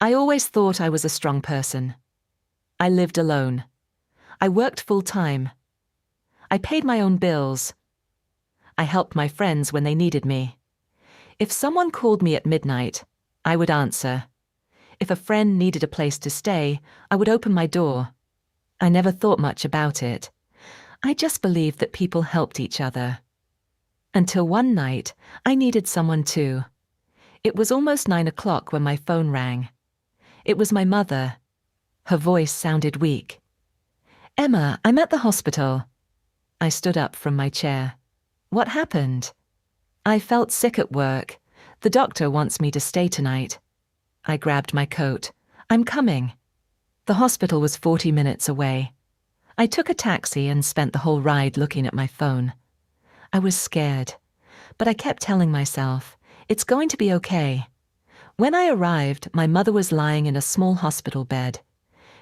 I always thought I was a strong person. I lived alone. I worked full-time. I paid my own bills. I helped my friends when they needed me. If someone called me at midnight, I would answer. If a friend needed a place to stay, I would open my door. I never thought much about it. I just believed that people helped each other. Until one night, I needed someone too. It was almost 9 o'clock when my phone rang. It was my mother. Her voice sounded weak. "Emma, I'm at the hospital." I stood up from my chair. "What happened?" "I felt sick at work. The doctor wants me to stay tonight." I grabbed my coat. "I'm coming." The hospital was 40 minutes away. I took a taxi and spent the whole ride looking at my phone. I was scared, but I kept telling myself, it's going to be okay. When I arrived, my mother was lying in a small hospital bed.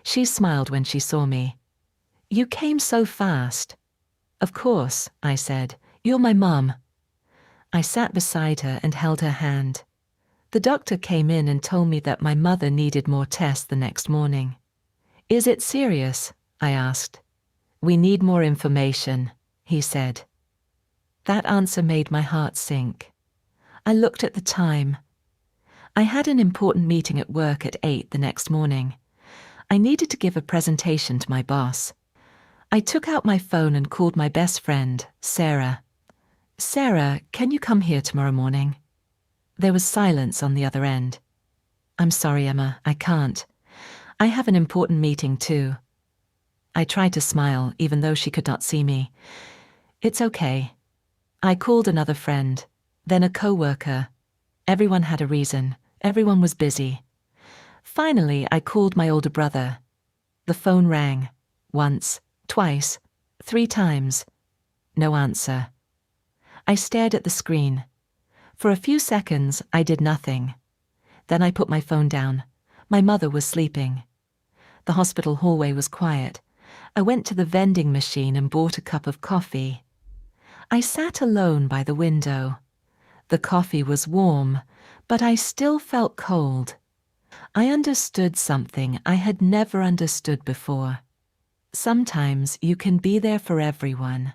She smiled when she saw me. "You came so fast." "Of course," I said. "You're my mum." I sat beside her and held her hand. The doctor came in and told me that my mother needed more tests the next morning. "Is it serious?" I asked. "We need more information," he said. That answer made my heart sink. I looked at the time. I had an important meeting at work at 8 the next morning. I needed to give a presentation to my boss. I took out my phone and called my best friend, Sarah. "Sarah, can you come here tomorrow morning?" There was silence on the other end. "I'm sorry, Emma, I can't. I have an important meeting too." I tried to smile, even though she could not see me. "It's okay." I called another friend, then a co-worker. Everyone had a reason. Everyone was busy. Finally, I called my older brother. The phone rang. Once, twice, 3 times. No answer. I stared at the screen. For a few seconds, I did nothing. Then I put my phone down. My mother was sleeping. The hospital hallway was quiet. I went to the vending machine and bought a cup of coffee. I sat alone by the window. The coffee was warm, but I still felt cold. I understood something I had never understood before. Sometimes you can be there for everyone.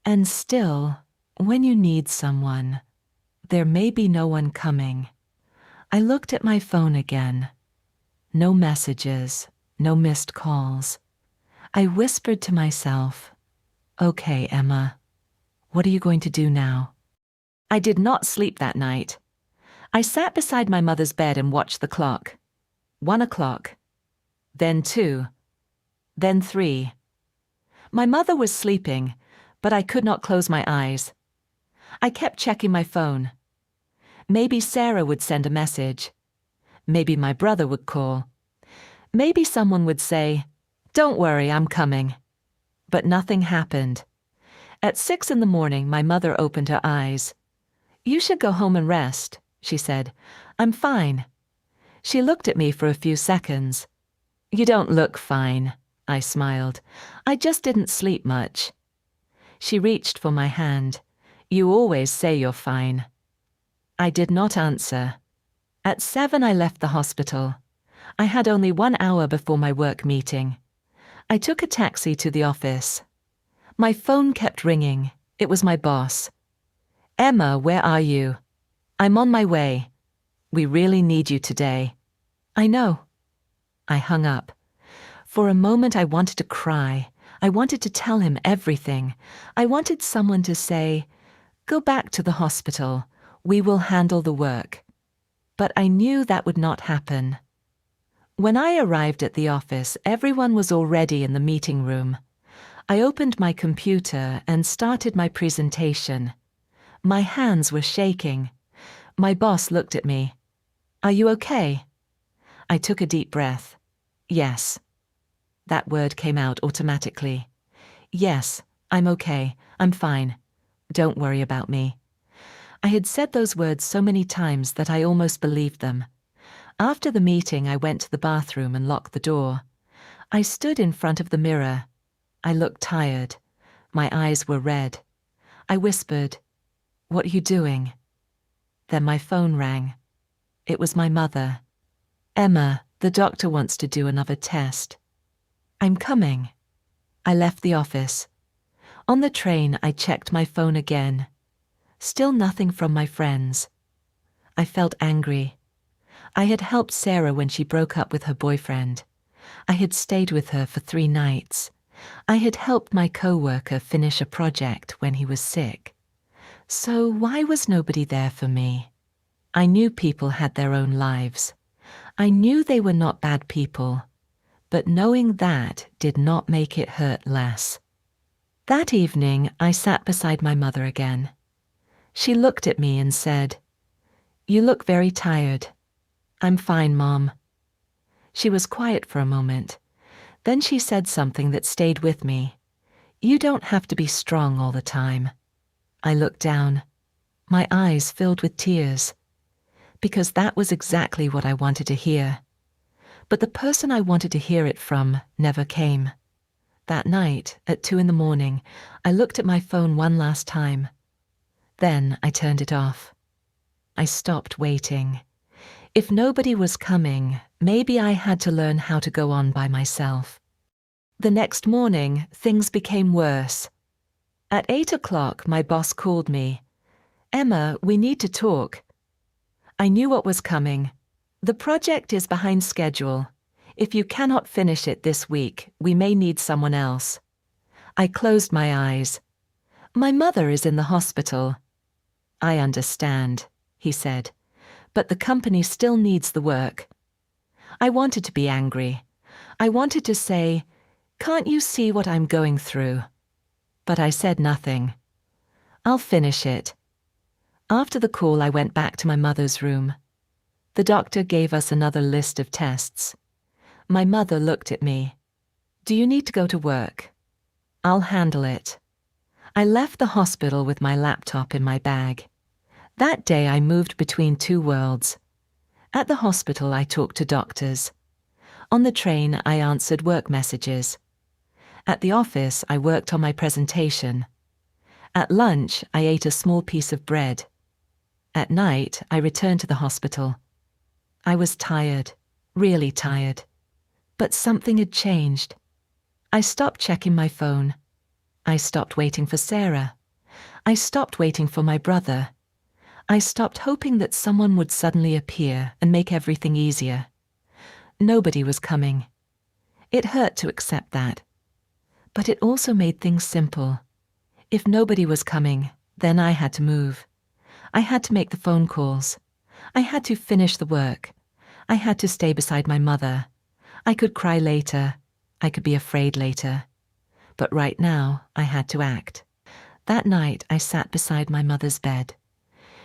And still, when you need someone, there may be no one coming. I looked at my phone again. No messages, no missed calls. I whispered to myself, "Okay, Emma, what are you going to do now?" I did not sleep that night. I sat beside my mother's bed and watched the clock. 1 o'clock, then 2, then 3. My mother was sleeping, but I could not close my eyes. I kept checking my phone. Maybe Sarah would send a message. Maybe my brother would call. Maybe someone would say, "Don't worry, I'm coming." But nothing happened. At 6 in the morning, my mother opened her eyes. "You should go home and rest," she said. "I'm fine." She looked at me for a few seconds. "You don't look fine," I smiled. "I just didn't sleep much." She reached for my hand. "You always say you're fine." I did not answer. At 7, I left the hospital. I had only 1 hour before my work meeting. I took a taxi to the office. My phone kept ringing. It was my boss. "Emma, where are you?" "I'm on my way. We really need you today." "I know." I hung up. For a moment I wanted to cry. I wanted to tell him everything. I wanted someone to say, "Go back to the hospital. We will handle the work." But I knew that would not happen. When I arrived at the office, everyone was already in the meeting room. I opened my computer and started my presentation. My hands were shaking. My boss looked at me. "Are you okay?" I took a deep breath. "Yes." That word came out automatically. "Yes, I'm okay. I'm fine. Don't worry about me." I had said those words so many times that I almost believed them. After the meeting, I went to the bathroom and locked the door. I stood in front of the mirror. I looked tired. My eyes were red. I whispered, "What are you doing?" Then my phone rang. It was my mother. Emma, the doctor wants to do another test. I'm coming. I left the office. On the train, I checked my phone again. Still nothing from my friends. I felt angry. I had helped Sarah when she broke up with her boyfriend. I had stayed with her for 3 nights. I had helped my co-worker finish a project when he was sick. So why was nobody there for me? I knew people had their own lives. I knew they were not bad people. But knowing that did not make it hurt less. That evening, I sat beside my mother again. She looked at me and said, "You look very tired." "I'm fine, Mom." She was quiet for a moment. Then she said something that stayed with me. "You don't have to be strong all the time." I looked down. My eyes filled with tears. Because that was exactly what I wanted to hear. But the person I wanted to hear it from never came. That night, at 2 a.m, I looked at my phone one last time. Then I turned it off. I stopped waiting. If nobody was coming, maybe I had to learn how to go on by myself. The next morning, things became worse. At 8 o'clock, my boss called me. "Emma, we need to talk." I knew what was coming. "The project is behind schedule. If you cannot finish it this week, we may need someone else." I closed my eyes. "My mother is in the hospital." "I understand," he said, "but the company still needs the work." I wanted to be angry. I wanted to say, "Can't you see what I'm going through?" But I said nothing. "I'll finish it." After the call, I went back to my mother's room. The doctor gave us another list of tests. My mother looked at me. "Do you need to go to work?" "I'll handle it." I left the hospital with my laptop in my bag. That day I moved between 2 worlds. At the hospital I talked to doctors. On the train I answered work messages. At the office I worked on my presentation. At lunch I ate a small piece of bread. At night I returned to the hospital. I was tired, really tired. But something had changed. I stopped checking my phone. I stopped waiting for Sarah. I stopped waiting for my brother. I stopped hoping that someone would suddenly appear and make everything easier. Nobody was coming. It hurt to accept that. But it also made things simple. If nobody was coming, then I had to move. I had to make the phone calls. I had to finish the work. I had to stay beside my mother. I could cry later. I could be afraid later. But right now, I had to act. That night, I sat beside my mother's bed.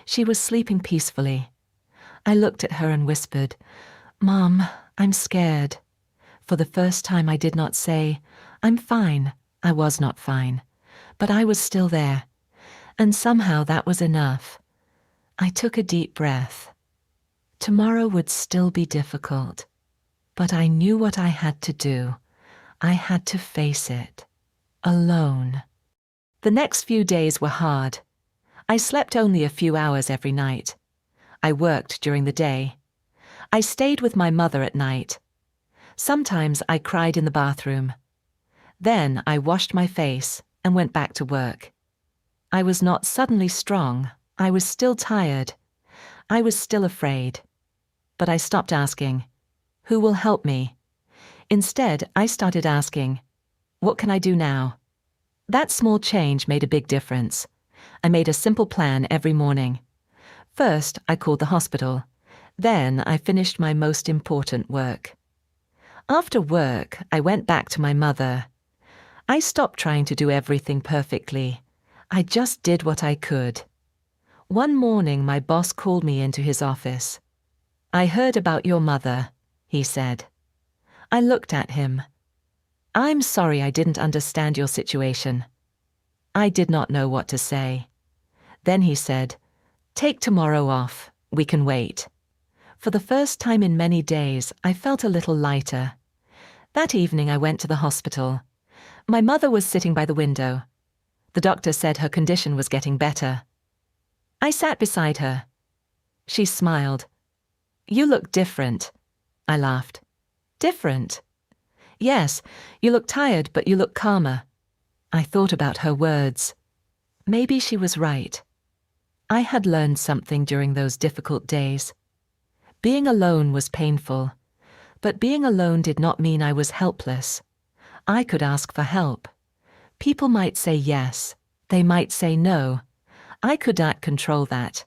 She was sleeping peacefully. I looked at her and whispered, "Mom, I'm scared." For the first time, I did not say, "I'm fine." I was not fine. But I was still there. And somehow that was enough. I took a deep breath. Tomorrow would still be difficult. But I knew what I had to do. I had to face it. Alone. The next few days were hard. I slept only a few hours every night. I worked during the day. I stayed with my mother at night. Sometimes I cried in the bathroom. Then I washed my face and went back to work. I was not suddenly strong. I was still tired. I was still afraid. But I stopped asking, "Who will help me?" Instead, I started asking, "What can I do now?" That small change made a big difference. I made a simple plan every morning. First, I called the hospital. Then I finished my most important work. After work, I went back to my mother. I stopped trying to do everything perfectly. I just did what I could. One morning, my boss called me into his office. "I heard about your mother," he said. I looked at him. "I'm sorry I didn't understand your situation." I did not know what to say. Then he said, "Take tomorrow off. We can wait." For the first time in many days, I felt a little lighter. That evening I went to the hospital. My mother was sitting by the window. The doctor said her condition was getting better. I sat beside her. She smiled. "You look different." I laughed. Different? Yes, you look tired, but you look calmer. I thought about her words. Maybe she was right. I had learned something during those difficult days. Being alone was painful, but being alone did not mean I was helpless. I could ask for help. People might say yes, they might say no. I could not control that,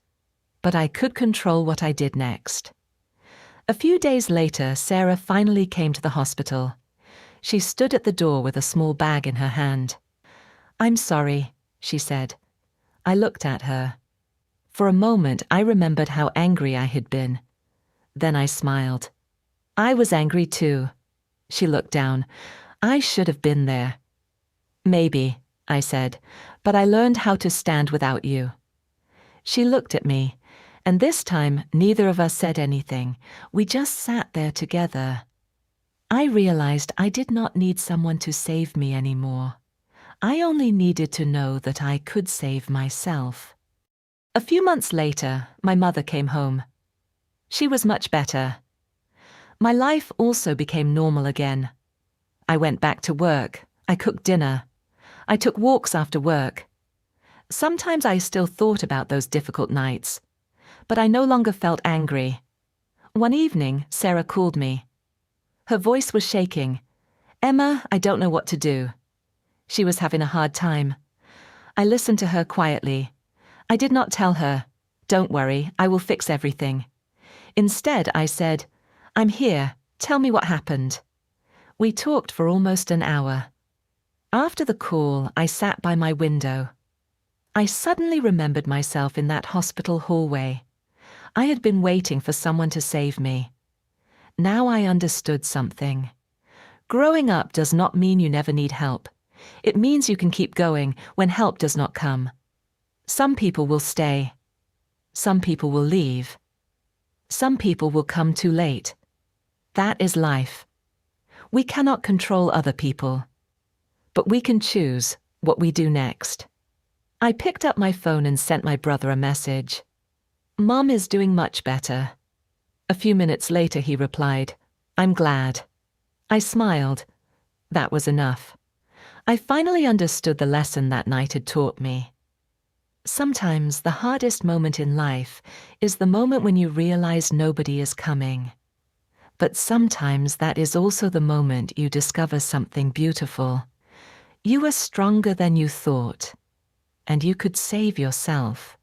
but I could control what I did next. A few days later, Sarah finally came to the hospital. She stood at the door with a small bag in her hand. "I'm sorry," she said. I looked at her. For a moment, I remembered how angry I had been. Then I smiled. I was angry too. She looked down. I should have been there. "Maybe," I said, "but I learned how to stand without you." She looked at me, and this time neither of us said anything. We just sat there together. I realized I did not need someone to save me anymore. I only needed to know that I could save myself. A few months later, my mother came home. She was much better. My life also became normal again. I went back to work. I cooked dinner. I took walks after work. Sometimes I still thought about those difficult nights, but I no longer felt angry. One evening, Sarah called me. Her voice was shaking. "Emma, I don't know what to do." She was having a hard time. I listened to her quietly. I did not tell her, "Don't worry, I will fix everything." Instead, I said, "I'm here. Tell me what happened." We talked for almost an hour. After the call, I sat by my window. I suddenly remembered myself in that hospital hallway. I had been waiting for someone to save me. Now I understood something. Growing up does not mean you never need help. It means you can keep going when help does not come. Some people will stay. Some people will leave. Some people will come too late. That is life. We cannot control other people, but we can choose what we do next. I picked up my phone and sent my brother a message. "Mom is doing much better." A few minutes later he replied, "I'm glad." I smiled. That was enough. I finally understood the lesson that night had taught me. Sometimes the hardest moment in life is the moment when you realize nobody is coming. But sometimes that is also the moment you discover something beautiful. You are stronger than you thought, and you could save yourself.